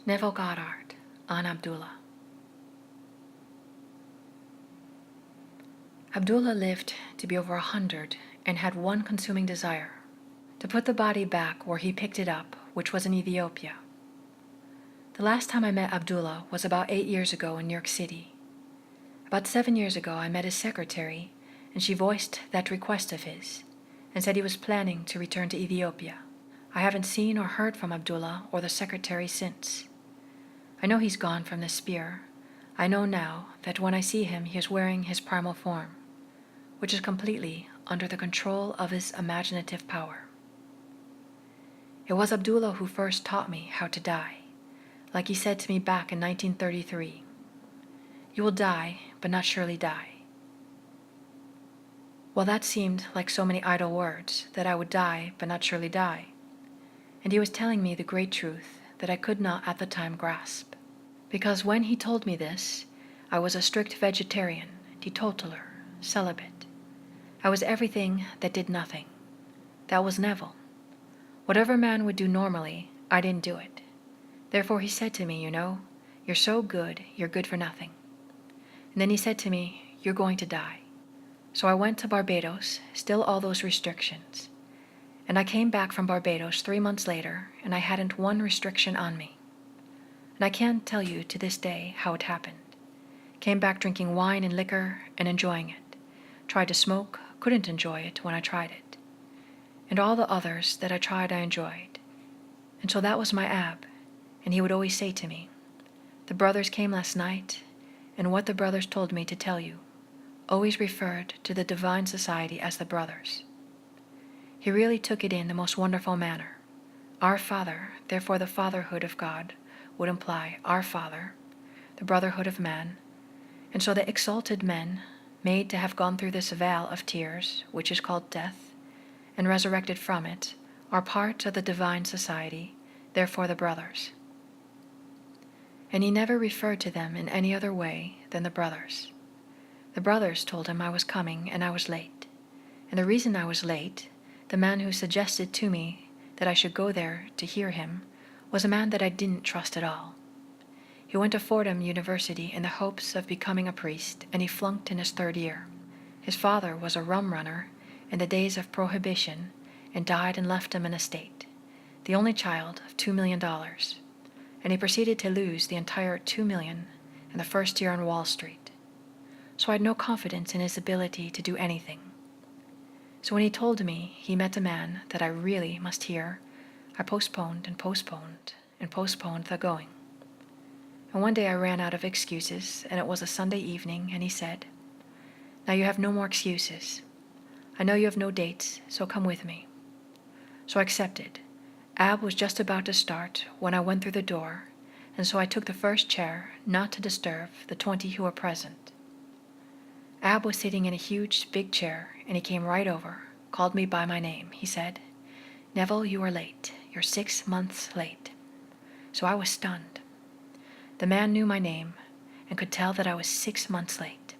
Neville Goddard on Abdullah. Abdullah lived to be over 100 and had one consuming desire, to put the body back where he picked it up, which was in Ethiopia. The last time I met Abdullah was about 8 years ago in New York City. About 7 years ago, I met his secretary, and she voiced that request of his and said he was planning to return to Ethiopia. I haven't seen or heard from Abdullah or the secretary since. I know he's gone from this sphere. I know now that when I see him, he is wearing his primal form, which is completely under the control of his imaginative power. It was Abdullah who first taught me how to die, like he said to me back in 1933. You will die, but not surely die. Well, that seemed like so many idle words, that I would die, but not surely die. And he was telling me the great truth that I could not at the time grasp. Because when he told me this, I was a strict vegetarian, teetotaler, celibate. I was everything that did nothing. That was Neville. Whatever man would do normally, I didn't do it. Therefore he said to me, you're so good, you're good for nothing. And then he said to me, you're going to die. So I went to Barbados, still all those restrictions. And I came back from Barbados 3 months later, and I hadn't one restriction on me. And I can't tell you to this day how it happened. Came back drinking wine and liquor and enjoying it. Tried to smoke, couldn't enjoy it when I tried it. And all the others that I tried I enjoyed. And so that was my Ab, and he would always say to me, the brothers came last night, and what the brothers told me to tell you always referred to the Divine Society as the brothers. He really took it in the most wonderful manner. Our Father, therefore the fatherhood of God, would imply our Father, the brotherhood of man, and so the exalted men, made to have gone through this vale of tears, which is called death, and resurrected from it, are part of the Divine Society, therefore the brothers. And he never referred to them in any other way than the brothers. The brothers told him I was coming and I was late. And the reason I was late, the man who suggested to me that I should go there to hear him, was a man that I didn't trust at all. He went to Fordham University in the hopes of becoming a priest, and he flunked in his 3rd year. His father was a rum runner in the days of Prohibition and died and left him an estate, the only child of $2 million. And he proceeded to lose the entire $2 million in the first year on Wall Street. So I had no confidence in his ability to do anything. So when he told me he met a man that I really must hear, I postponed and postponed and postponed the going. And one day I ran out of excuses, and it was a Sunday evening, and he said, now you have no more excuses. I know you have no dates, so come with me. So I accepted. Ab was just about to start when I went through the door, and so I took the first chair, not to disturb the 20 who were present. Ab was sitting in a huge, big chair, and he came right over, called me by my name. He said, Neville, you are late. You're 6 months late. So I was stunned. The man knew my name and could tell that I was 6 months late.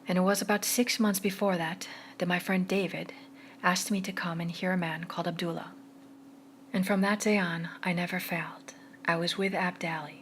And it was about 6 months before that my friend David asked me to come and hear a man called Abdullah. And from that day on, I never failed. I was with Abdullah.